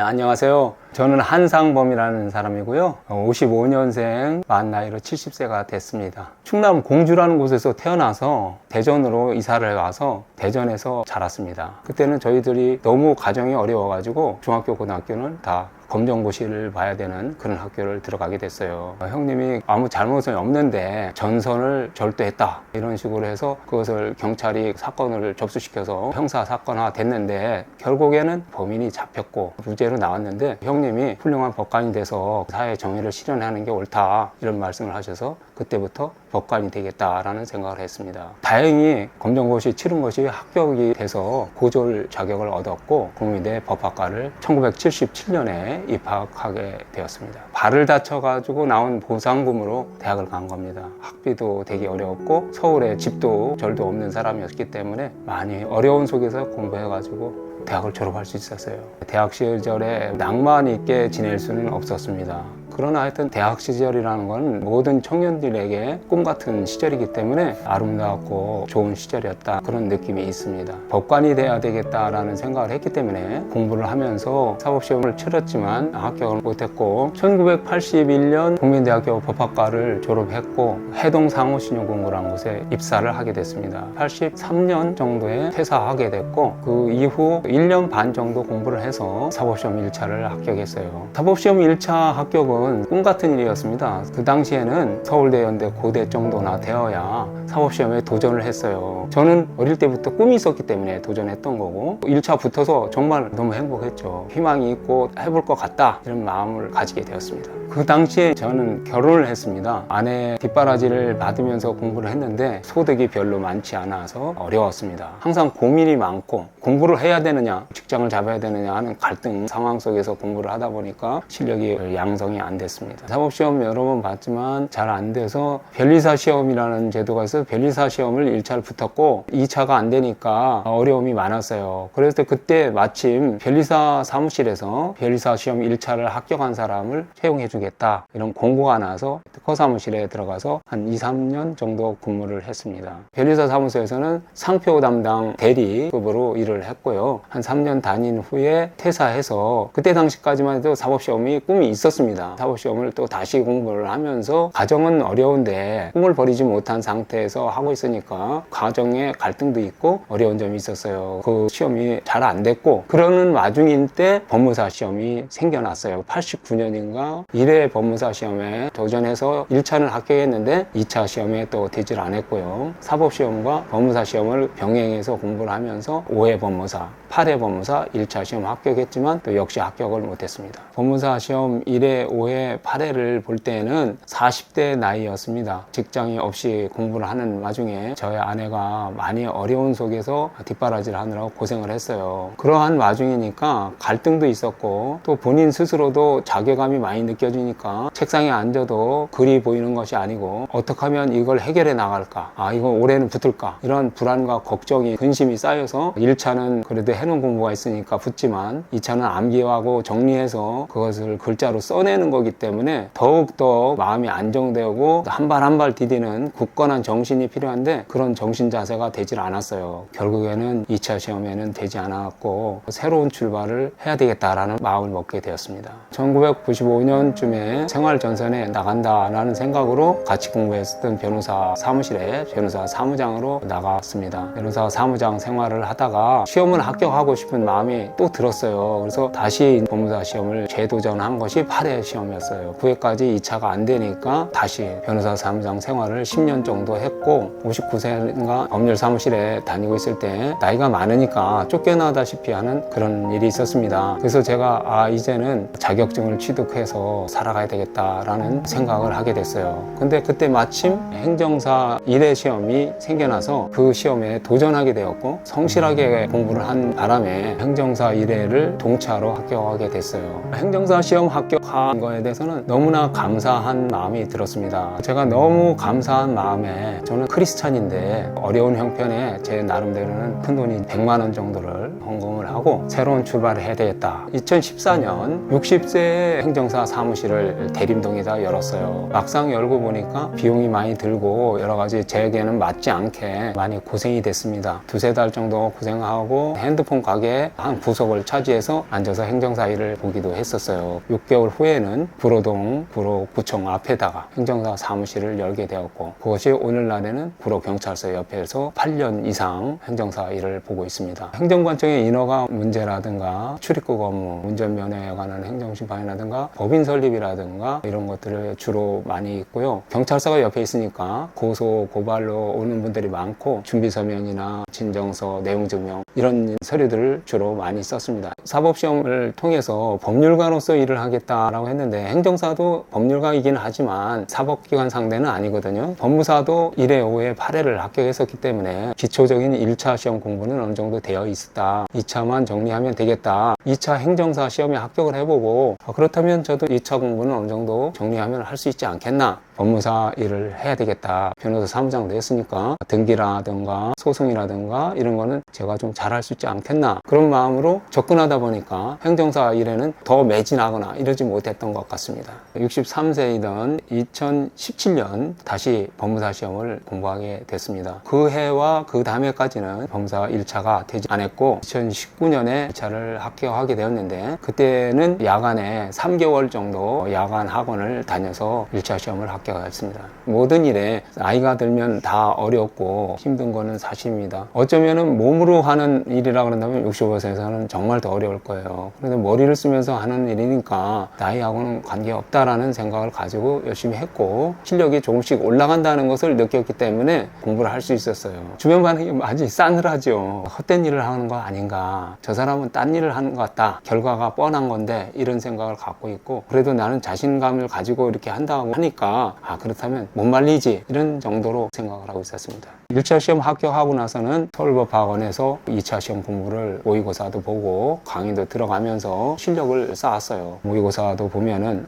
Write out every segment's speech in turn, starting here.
안녕하세요. 저는 한상범이라는 사람이고요. 55년생, 만 나이로 70세가 됐습니다. 충남 공주라는 곳에서 태어나서 대전으로 이사를 와서 대전에서 자랐습니다. 그때는 저희들이 너무 가정이 어려워가지고 중학교, 고등학교는 다 검정고시를 봐야 되는 그런 학교를 들어가게 됐어요. 형님이 아무 잘못이 없는데 전선을 절도했다 이런 식으로 해서 그것을 경찰이 사건을 접수시켜서 형사 사건화 됐는데 결국에는 범인이 잡혔고 무죄로 나왔는데 형님이 훌륭한 법관이 돼서 사회 정의를 실현하는 게 옳다 이런 말씀을 하셔서 그때부터 법관이 되겠다라는 생각을 했습니다. 다행히 검정고시 치른 것이 합격이 돼서 고졸 자격을 얻었고 국민대 법학과를 1977년에 입학하게 되었습니다. 발을 다쳐가지고 나온 보상금으로 대학을 간 겁니다. 학비도 되게 어려웠고 서울에 집도 절도 없는 사람이었기 때문에 많이 어려운 속에서 공부해가지고 대학을 졸업할 수 있었어요. 대학 시절에 낭만 있게 지낼 수는 없었습니다. 그러나 하여튼 대학 시절이라는 건 모든 청년들에게 꿈 같은 시절이기 때문에 아름답고 좋은 시절이었다 그런 느낌이 있습니다. 법관이 돼야 되겠다라는 생각을 했기 때문에 공부를 하면서 사법시험을 치렀지만 합격을 못했고 1981년 국민대학교 법학과를 졸업했고 해동 상호신용공고라는 곳에 입사를 하게 됐습니다. 83년 정도에 퇴사하게 됐고 그 이후 1년 반 정도 공부를 해서 사법시험 1차를 합격했어요. 사법시험 1차 합격은 꿈 같은 일이었습니다. 그 당시에는 서울대, 연대, 고대 정도나 되어야 사법시험에 도전을 했어요. 저는 어릴 때부터 꿈이 있었기 때문에 도전했던 거고 1차 붙어서 정말 너무 행복했죠. 희망이 있고 해볼 것 같다 이런 마음을 가지게 되었습니다. 그 당시에 저는 결혼을 했습니다. 아내 뒷바라지를 받으면서 공부를 했는데 소득이 별로 많지 않아서 어려웠습니다. 항상 고민이 많고 공부를 해야 되느냐 직장을 잡아야 되느냐 하는 갈등 상황 속에서 공부를 하다 보니까 실력이 양성이 안 됐습니다. 사법시험 여러 번 봤지만 잘 안 돼서 변리사 시험이라는 제도가 있어서 변리사 시험을 1차를 붙었고 2차가 안 되니까 어려움이 많았어요. 그래서 그때 마침 변리사 사무실에서 변리사 시험 1차를 합격한 사람을 채용해 주겠다 이런 공고가 나서 특허 사무실에 들어가서 한 2, 3년 정도 근무를 했습니다. 변리사 사무소에서는 상표 담당 대리급으로 일을 했고요. 한 3년 다닌 후에 퇴사해서 그때 당시까지만 해도 사법시험이 꿈이 있었습니다. 사법시험을 또 다시 공부를 하면서 가정은 어려운데 꿈을 버리지 못한 상태에서 하고 있으니까 가정에 갈등도 있고 어려운 점이 있었어요. 그 시험이 잘 안 됐고 그러는 와중인 때 법무사 시험이 생겨났어요. 89년인가 1회 법무사 시험에 도전해서 1차는 합격했는데 2차 시험에 또 되질 않았고요. 사법시험과 법무사 시험을 병행해서 공부를 하면서 5회 법무사, 8회 법무사 1차 시험 합격했지만 또 역시 합격을 못했습니다. 법무사 시험 1회, 5회, 8회를 볼 때는 40대 나이였습니다. 직장이 없이 공부를 하는 와중에 저희 아내가 많이 어려운 속에서 뒷바라지를 하느라고 고생을 했어요. 그러한 와중이니까 갈등도 있었고 또 본인 스스로도 자괴감이 많이 느껴지니까 책상에 앉아도 글이 보이는 것이 아니고 어떻게 하면 이걸 해결해 나갈까, 이거 올해는 붙을까 이런 불안과 걱정이 근심이 쌓여서 1차는 그래도 해놓은 공부가 있으니까 붙지만 2차는 암기하고 정리해서 그것을 글자로 써내는 거기 때문에 더욱더 마음이 안정되고 한 발 한 발 디디는 굳건한 정신이 필요한데 그런 정신 자세가 되질 않았어요. 결국에는 2차 시험에는 되지 않았고 새로운 출발을 해야 되겠다라는 마음을 먹게 되었습니다. 1995년쯤에 생활전선에 나간다라는 생각으로 같이 공부했었던 변호사 사무실에 변호사 사무장으로 나갔습니다. 변호사 사무장 생활을 하다가 시험을 합격하고 싶은 마음이 또 들었어요. 그래서 다시 법무사 시험을 재도전한 것이 8회 시험이었어요. 9회까지 2차가 안 되니까 다시 변호사 사무장 생활을 10년 정도 했고 59세인가 법률 사무실에 다니고 있을 때 나이가 많으니까 쫓겨나다시피 하는 그런 일이 있었습니다. 그래서 제가 이제는 자격증을 취득해서 살아가야 되겠다라는 생각을 하게 됐어요. 근데 그때 마침 행정사 1회 시험이 생겨나서 그 시험에 도전하게 되었고 성실하게 공부를 한 바람에 행정사 1회를 동차로 합격하게 됐어요. 행정사 시험 합격한 거에 대해서는 너무나 감사한 마음이 들었습니다. 제가 너무 감사한 마음에 저는 크리스찬인데 어려운 형편에 제 나름대로는 큰돈이 100만 원 정도를 헌금을 하고 새로운 출발을 해야 되겠다. 2014년 60세의 행정사 사무실을 대림동에다 열었어요. 막상 열고 보니까 비용이 많이 들고 여러 가지 제에게는 맞지 않게 많이 고생이 됐습니다. 두세 달 정도 고생하고 핸드폰 작은 가게의 한 구석을 차지해서 앉아서 행정사 일을 보기도 했었어요. 6개월 후에는 구로동 구로구청 앞에다가 행정사 사무실을 열게 되었고, 그것이 오늘날에는 구로경찰서 옆에서 8년 이상 행정사 일을 보고 있습니다. 행정관청의 인허가 문제라든가 출입국 업무, 운전면허에 관한 행정심판이라든가 법인 설립이라든가 이런 것들을 주로 많이 있고요. 경찰서가 옆에 있으니까 고소, 고발로 오는 분들이 많고, 준비서면이나 진정서, 내용증명 이런 서류들을 주로 많이 썼습니다. 사법시험을 통해서 법률가로서 일을 하겠다라고 했는데, 행정사도 법률가이긴 하지만 사법기관 상대는 아니거든요. 법무사도 1회, 5회, 8회를 합격했었기 때문에 기초적인 1차 시험 공부는 어느 정도 되어 있었다. 2차만 정리하면 되겠다. 2차 행정사 시험에 합격을 해보고, 그렇다면 저도 2차 공부는 어느 정도 정리하면 할 수 있지 않겠나. 법무사 일을 해야 되겠다. 변호사 사무장도 했으니까 등기라든가 소송이라든가 이런 거는 제가 좀 잘할 수 있지 않겠나. 그런 마음으로 접근하다 보니까 행정사 일에는 더 매진하거나 이러지 못했던 것 같습니다. 63세이던 2017년 다시 법무사 시험을 공부하게 됐습니다. 그 해와 그 다음 해까지는 법무사 1차가 되지 않았고, 2019년에 2차를 합격하게 되었는데, 그때는 야간에 3개월 정도 야간 학원을 다녀서 1차 시험을 합격했습니다. 모든 일에 나이가 들면 다 어렵고 힘든 거는 사실입니다. 어쩌면은 몸으로 하는 일이라 그런다면 65세에서는 정말 더 어려울 거예요. 그런데 머리를 쓰면서 하는 일이니까 나이하고는 관계없다라는 생각을 가지고 열심히 했고, 실력이 조금씩 올라간다는 것을 느꼈기 때문에 공부를 할 수 있었어요. 주변 반응이 아주 싸늘하죠. 헛된 일을 하는 거 아닌가, 저 사람은 딴 일을 하는 것 같다, 결과가 뻔한 건데, 이런 생각을 갖고 있고, 그래도 나는 자신감을 가지고 이렇게 한다고 하니까 그렇다면 못 말리지, 이런 정도로 생각을 하고 있었습니다. 1차 시험 합격하고 나서는 서울법학원에서 2차 시험 공부를 모의고사도 보고 강의도 들어가면서 실력을 쌓았어요. 모의고사도 보면은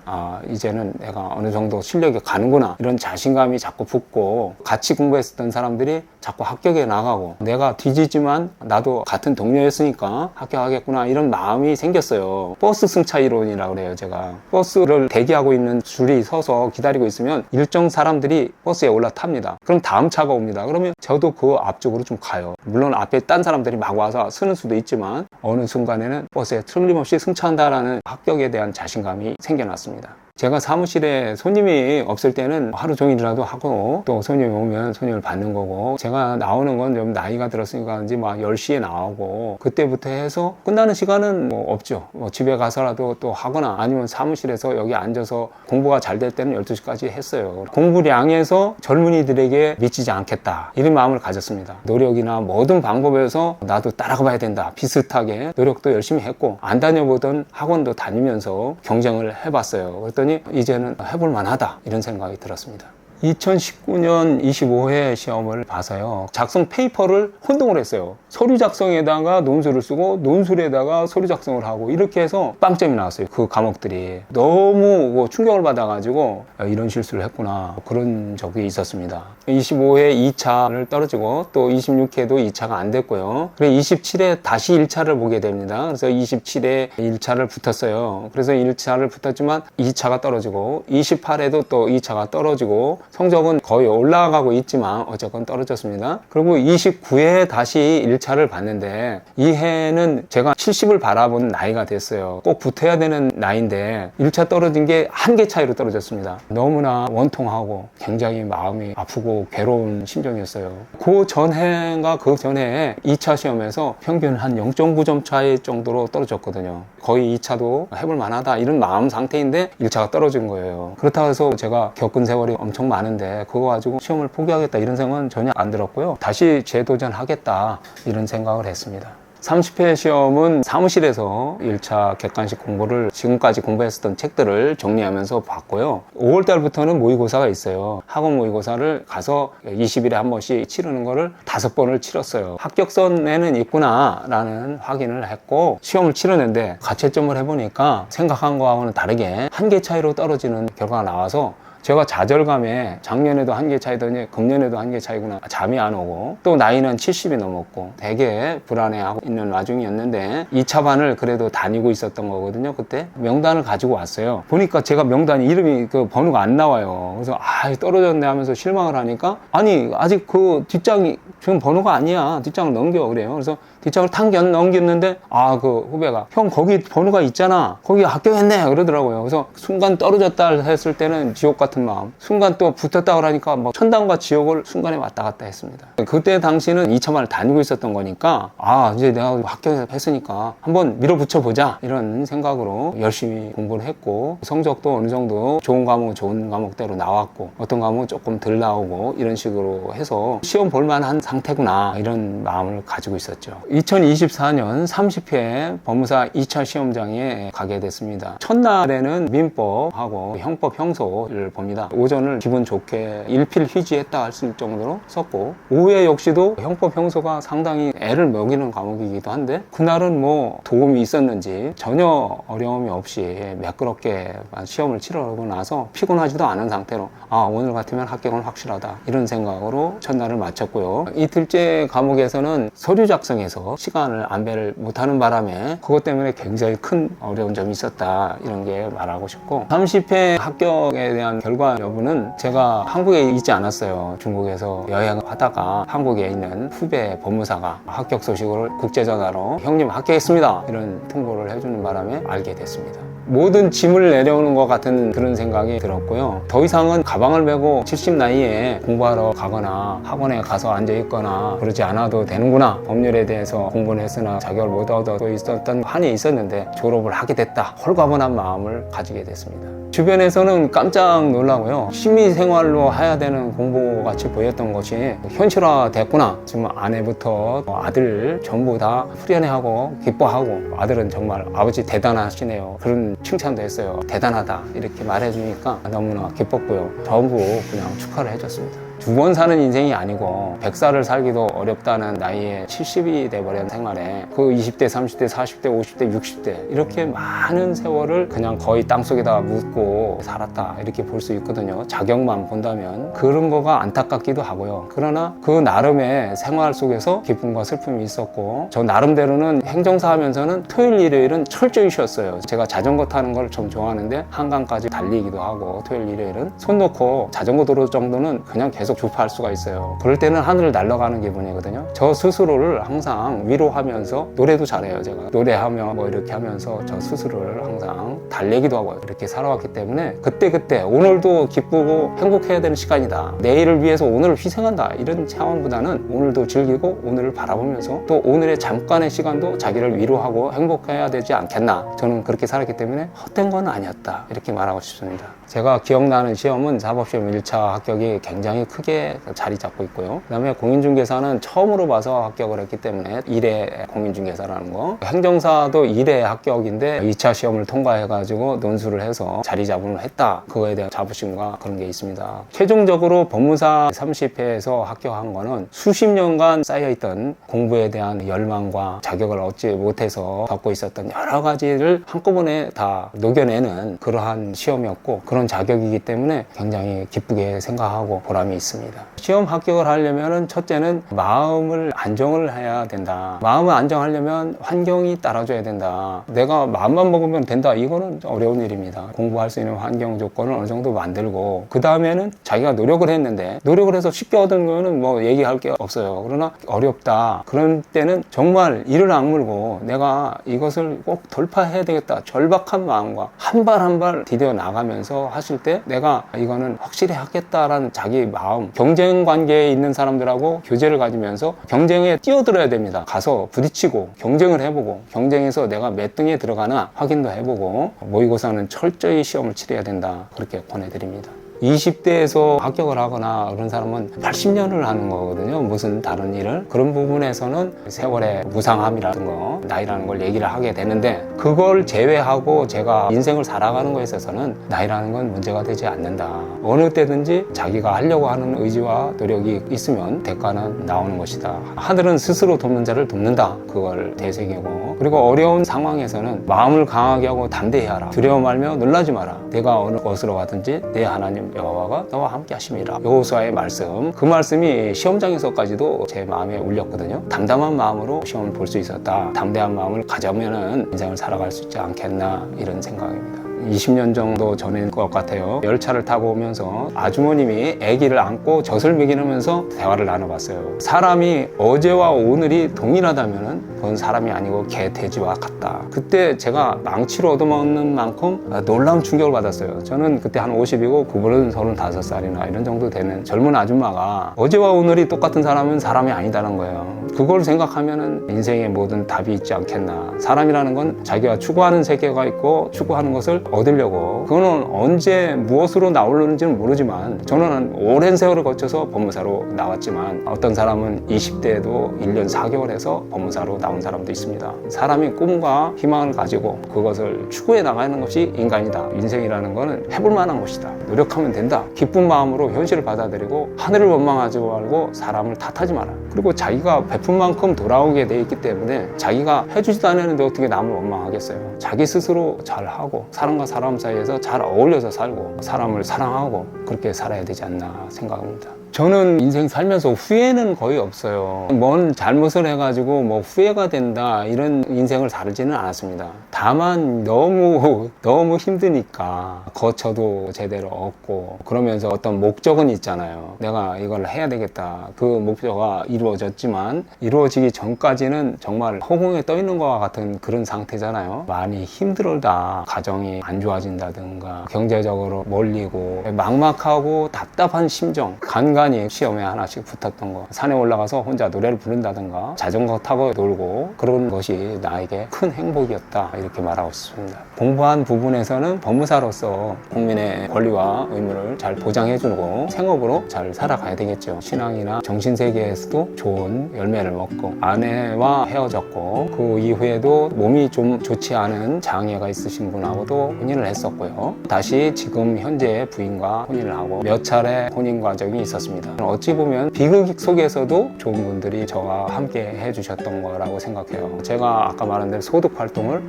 이제는 내가 어느 정도 실력이 가는구나, 이런 자신감이 자꾸 붙고, 같이 공부했었던 사람들이 자꾸 합격해 나가고, 내가 뒤지지만 나도 같은 동료였으니까 합격하겠구나, 이런 마음이 생겼어요. 버스 승차 이론이라고 그래요. 제가 버스를 대기하고 있는 줄이 서서 기다리고 있으면 일정 사람들이 버스에 올라탑니다. 그럼 다음 차가 옵니다. 그러면 저도 그 앞쪽으로 좀 가요. 물론 앞에 딴 사람들이 막 와서 쓰는 수도 있지만, 어느 순간에는 버스에 틀림없이 승차한다라는 합격에 대한 자신감이 생겨났습니다. 제가 사무실에 손님이 없을 때는 하루 종일이라도 하고, 또 손님이 오면 손님을 받는 거고, 제가 나오는 건 좀 나이가 들었으니까 그런지 막 10시에 나오고, 그때부터 해서 끝나는 시간은 뭐 없죠. 뭐 집에 가서라도 또 하거나, 아니면 사무실에서 여기 앉아서 공부가 잘 될 때는 12시까지 했어요. 공부량에서 젊은이들에게 미치지 않겠다, 이런 마음을 가졌습니다. 노력이나 모든 방법에서 나도 따라가 봐야 된다, 비슷하게 노력도 열심히 했고, 안 다녀보던 학원도 다니면서 경쟁을 해봤어요. 그랬더니 이제는 해볼 만하다, 이런 생각이 들었습니다. 2019년 25회 시험을 봐서요, 작성 페이퍼를 혼동을 했어요. 서류 작성에다가 논술을 쓰고, 논술에다가 서류 작성을 하고, 이렇게 해서 빵점이 나왔어요. 그 과목들이 너무 충격을 받아가지고 이런 실수를 했구나, 그런 적이 있었습니다. 25회 2차를 떨어지고, 또 26회도 2차가 안 됐고요. 그래서 27회 다시 1차를 보게 됩니다. 그래서 27회 1차를 붙었어요. 그래서 1차를 붙었지만 2차가 떨어지고, 28회도 또 2차가 떨어지고, 성적은 거의 올라가고 있지만 어쨌건 떨어졌습니다. 그리고 29회에 다시 1차를 봤는데, 이 해는 제가 70을 바라본 나이가 됐어요. 꼭 붙어야 되는 나이인데 1차 떨어진 게 한 개 차이로 떨어졌습니다. 너무나 원통하고 굉장히 마음이 아프고 괴로운 심정이었어요. 그 전해가 그 전해에 2차 시험에서 평균 한 0.9점 차이 정도로 떨어졌거든요. 거의 2차도 해볼 만하다, 이런 마음 상태인데 1차가 떨어진 거예요. 그렇다고 해서 제가 겪은 세월이 엄청 많은데 그거 가지고 시험을 포기하겠다, 이런 생각은 전혀 안 들었고요. 다시 재도전하겠다, 이런 생각을 했습니다. 30회 시험은 사무실에서 1차 객관식 공부를 지금까지 공부했었던 책들을 정리하면서 봤고요. 5월달부터는 모의고사가 있어요. 학원 모의고사를 가서 20일에 한 번씩 치르는 거를 5번을 치렀어요. 합격선에는 있구나 라는 확인을 했고, 시험을 치르는데 가채점을 해보니까 생각한 거하고는 다르게 한 개 차이로 떨어지는 결과가 나와서 제가 좌절감에 작년에도 한 개 차이더니 금년에도 한 개 차이구나, 잠이 안 오고, 또 나이는 70이 넘었고 되게 불안해하고 있는 와중이었는데 2차 반을 그래도 다니고 있었던 거거든요. 그때 명단을 가지고 왔어요. 보니까 제가 명단 이름이 그 번호가 안 나와요. 그래서 떨어졌네 하면서 실망을 하니까, 아니 아직 그 뒷장이 지금 번호가 아니야, 뒷장을 넘겨 그래요. 그래서 뒷장을 탕 넘겼는데 그 후배가, 형 거기 번호가 있잖아, 거기 합격했네 그러더라고요. 그래서 순간 떨어졌다 했을 때는 지옥 같은 마음, 순간 또 붙었다 그러니까 막 천당과 지옥을 순간에 왔다 갔다 했습니다. 그때 당시는 2차반을 다니고 있었던 거니까 이제 내가 합격했으니까 한번 밀어붙여 보자, 이런 생각으로 열심히 공부를 했고, 성적도 어느 정도 좋은 과목은 좋은 과목대로 나왔고, 어떤 과목은 조금 덜 나오고, 이런 식으로 해서 시험 볼만한 상태구나, 이런 마음을 가지고 있었죠. 2024년 30회 법무사 2차 시험장에 가게 됐습니다. 첫날에는 민법하고 형법 형소를 봅니다. 오전을 기분 좋게 일필 휘지했다 할 수 있을 정도로 썼고, 오후에 역시도 형법 형소가 상당히 애를 먹이는 과목이기도 한데, 그날은 뭐 도움이 있었는지 전혀 어려움이 없이 매끄럽게 시험을 치르고 나서 피곤하지도 않은 상태로 오늘 같으면 합격은 확실하다, 이런 생각으로 첫날을 마쳤고요. 이틀째 과목에서는 서류 작성에서 시간을 안배를 못하는 바람에 그것 때문에 굉장히 큰 어려운 점이 있었다, 이런 게 말하고 싶고, 30회 합격에 대한 결과 여부는 제가 한국에 있지 않았어요. 중국에서 여행을 하다가 한국에 있는 후배 법무사가 합격 소식을 국제전화로 형님 합격했습니다, 이런 통보를 해주는 바람에 알게 됐습니다. 모든 짐을 내려오는 것 같은 그런 생각이 들었고요. 더 이상은 가방을 메고 70 나이에 공부하러 가거나 학원에 가서 앉아 있거나 그러지 않아도 되는구나, 법률에 대해서 공부는 했으나 자격을 못 얻어 있었던 한이 있었는데 졸업을 하게 됐다, 홀가분한 마음을 가지게 됐습니다. 주변에서는 깜짝 놀라고요. 취미생활로 해야 되는 공부 같이 보였던 것이 현실화 됐구나, 지금 아내부터 아들 전부 다 후련해하고 기뻐하고, 아들은 정말 아버지 대단하시네요, 그런 칭찬도 했어요. 대단하다 이렇게 말해주니까 너무나 기뻤고요. 전부 그냥 축하를 해줬습니다. 두 번 사는 인생이 아니고 100살을 살기도 어렵다는 나이에 70이 돼버린 생활에 그 20대, 30대, 40대, 50대, 60대 이렇게 많은 세월을 그냥 거의 땅속에다 묻고 살았다, 이렇게 볼 수 있거든요. 자격만 본다면 그런 거가 안타깝기도 하고요. 그러나 그 나름의 생활 속에서 기쁨과 슬픔이 있었고, 저 나름대로는 행정사 하면서는 토요일 일요일은 철저히 쉬었어요. 제가 자전거 타는 걸 좀 좋아하는데 한강까지 달리기도 하고, 토요일 일요일은 손 놓고 자전거 도로 정도는 그냥 계속 주파할 수가 있어요. 그럴 때는 하늘을 날아가는 기분이거든요. 저 스스로를 항상 위로하면서, 노래도 잘해요. 제가 노래하며 뭐 이렇게 하면서 저 스스로를 항상 달래기도 하고 이렇게 살아왔기 때문에, 그때 오늘도 기쁘고 행복해야 되는 시간이다, 내일을 위해서 오늘을 희생한다, 이런 차원보다는 오늘도 즐기고 오늘을 바라보면서 또 오늘의 잠깐의 시간도 자기를 위로하고 행복해야 되지 않겠나, 저는 그렇게 살았기 때문에 헛된 건 아니었다, 이렇게 말하고 싶습니다. 제가 기억나는 시험은 사법시험 1차 합격이 굉장히 크게 자리 잡고 있고요. 그 다음에 공인중개사는 처음으로 봐서 합격을 했기 때문에 1회 공인중개사라는 거, 행정사도 1회 합격인데 2차 시험을 통과해가지고 논술을 해서 자리 잡음을 했다, 그거에 대한 자부심과 그런 게 있습니다. 최종적으로 법무사 30회에서 합격한 거는 수십 년간 쌓여있던 공부에 대한 열망과 자격을 얻지 못해서 겪고 있었던 여러 가지를 한꺼번에 다 녹여내는 그러한 시험이었고, 그런 자격이기 때문에 굉장히 기쁘게 생각하고 보람이 있습니다. 시험 합격을 하려면 첫째는 마음을 안정을 해야 된다. 마음을 안정하려면 환경이 따라줘야 된다. 내가 마음만 먹으면 된다, 이거는 어려운 일입니다. 공부할 수 있는 환경 조건을 어느 정도 만들고, 그 다음에는 자기가 노력을 했는데, 노력을 해서 쉽게 얻은 거는 뭐 얘기할 게 없어요. 그러나 어렵다, 그런 때는 정말 이를 악물고 내가 이것을 꼭 돌파해야 되겠다, 절박한 마음과 한 발 한 발 디뎌 나가면서 하실 때, 내가 이거는 확실히 하겠다라는 자기 마음, 경쟁 관계에 있는 사람들하고 교제를 가지면서 경쟁에 뛰어들어야 됩니다. 가서 부딪히고 경쟁을 해보고, 경쟁에서 내가 몇 등에 들어가나 확인도 해보고, 모의고사는 철저히 시험을 치러야 된다, 그렇게 권해드립니다. 20대에서 합격을 하거나 그런 사람은 80년을 하는 거거든요. 무슨 다른 일을. 그런 부분에서는 세월의 무상함이라는 거, 나이라는 걸 얘기를 하게 되는데, 그걸 제외하고 제가 인생을 살아가는 거에 있어서는 나이라는 건 문제가 되지 않는다. 어느 때든지 자기가 하려고 하는 의지와 노력이 있으면 대가는 나오는 것이다. 하늘은 스스로 돕는 자를 돕는다, 그걸 되새기고, 그리고 어려운 상황에서는 마음을 강하게 하고 담대히 하라. 두려워 말며 놀라지 마라. 내가 어느 곳으로 가든지 내 하나님 여호와가 너와 함께 하심이라. 여호수아의 말씀, 그 말씀이 시험장에서까지도 제 마음에 울렸거든요. 담담한 마음으로 시험을 볼 수 있었다. 담대한 마음을 가져면은 인생을 살아갈 수 있지 않겠나, 이런 생각입니다. 20년 정도 전인 것 같아요. 열차를 타고 오면서 아주머님이 아기를 안고 젖을 먹이면서 대화를 나눠봤어요. 사람이 어제와 오늘이 동일하다면 그건 사람이 아니고 개, 돼지와 같다. 그때 제가 망치로 얻어먹는 만큼 놀라운 충격을 받았어요. 저는 그때 한 50이고 그분은 35살이나 이런 정도 되는 젊은 아줌마가 어제와 오늘이 똑같은 사람은 사람이 아니다는 거예요. 그걸 생각하면은 인생의 모든 답이 있지 않겠나. 사람이라는 건 자기가 추구하는 세계가 있고 추구하는 것을 얻으려고, 그거는 언제 무엇으로 나오는지는 모르지만 저는 오랜 세월을 거쳐서 법무사로 나왔지만 어떤 사람은 20대에도 1년 4개월 해서 법무사로 나온 사람도 있습니다. 사람이 꿈과 희망을 가지고 그것을 추구해 나가는 것이 인간이다. 인생이라는 거는 해볼 만한 것이다. 노력하면 된다. 기쁜 마음으로 현실을 받아들이고 하늘을 원망하지 말고 사람을 탓하지 마라. 그리고 자기가 베푼 만큼 돌아오게 돼 있기 때문에 자기가 해주지도 않았는데 어떻게 남을 원망하겠어요. 자기 스스로 잘하고 사람과 사람 사이에서 잘 어울려서 살고 사람을 사랑하고 그렇게 살아야 되지 않나 생각합니다. 저는 인생 살면서 후회는 거의 없어요. 뭔 잘못을 해가지고 뭐 후회가 된다 이런 인생을 살지는 않았습니다. 다만 너무 힘드니까 거처도 제대로 없고 그러면서 어떤 목적은 있잖아요. 내가 이걸 해야 되겠다. 그 목표가 이루어졌지만 이루어지기 전까지는 정말 허공에 떠 있는 것과 같은 그런 상태잖아요. 많이 힘들다. 가정이 안 좋아진다든가 경제적으로 몰리고 막막하고 답답한 심정, 간간히 시험에 하나씩 붙었던 거, 산에 올라가서 혼자 노래를 부른다든가 자전거 타고 놀고 그런 것이 나에게 큰 행복이었다, 이렇게 말하고 싶습니다. 공부한 부분에서는 법무사로서 국민의 권리와 의무를 잘 보장해주고 생업으로 잘 살아가야 되겠죠. 신앙이나 정신세계에서도 좋은 열매를 먹고 아내와 헤어졌고 그 이후에도 몸이 좀 좋지 않은 장애가 있으신 분하고도 혼인을 했었고요. 다시 지금 현재 부인과 혼인을 하고 몇 차례 혼인 과정이 있었습니다. 어찌 보면 비극 속에서도 좋은 분들이 저와 함께 해주셨던 거라고 생각해요. 제가 아까 말한 대로 소득 활동을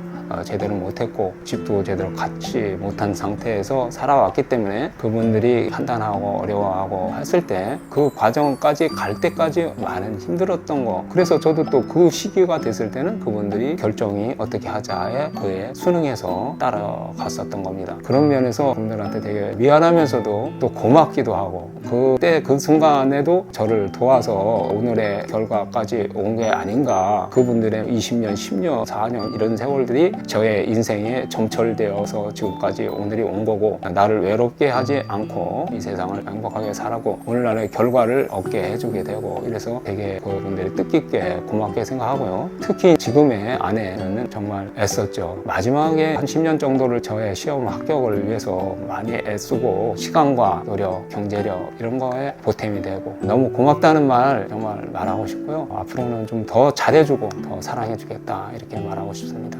제대로 못했고 집도 제대로 갖지 못한 상태에서 살아왔기 때문에 그분들이 판단하고 어려워하고 했을 때 그 과정까지 갈 때까지 많은 힘들었던 거, 그래서 저도 또 그 시기가 됐을 때는 그분들이 결정이 어떻게 하자에 그에 순응해서 따라갔었던 겁니다. 그런 면에서 그분들한테 되게 미안하면서도 또 고맙기도 하고 그때 그 순간에도 저를 도와서 오늘의 결과까지 온 게 아닌가. 그분들의 20년, 10년, 4년 이런 세월들이 저의 인생에 점철되어서 지금까지 오늘이 온 거고 나를 외롭게 하지 않고 이 세상을 행복하게 살아고 오늘날의 결과를 얻게 해주게 되고 이래서 되게 그분들이 뜻깊게 고맙게 생각하고요. 특히 지금의 아내는 정말 애썼죠. 마지막에 한 10년 정도를 저의 시험 합격을 위해서 많이 애쓰고 시간과 노력, 경제력 이런 거에 보탬이 되고 너무 고맙다는 말 정말 말하고 싶고요. 앞으로는 좀 더 잘해주고 더 사랑해주겠다 이렇게 말하고 싶습니다.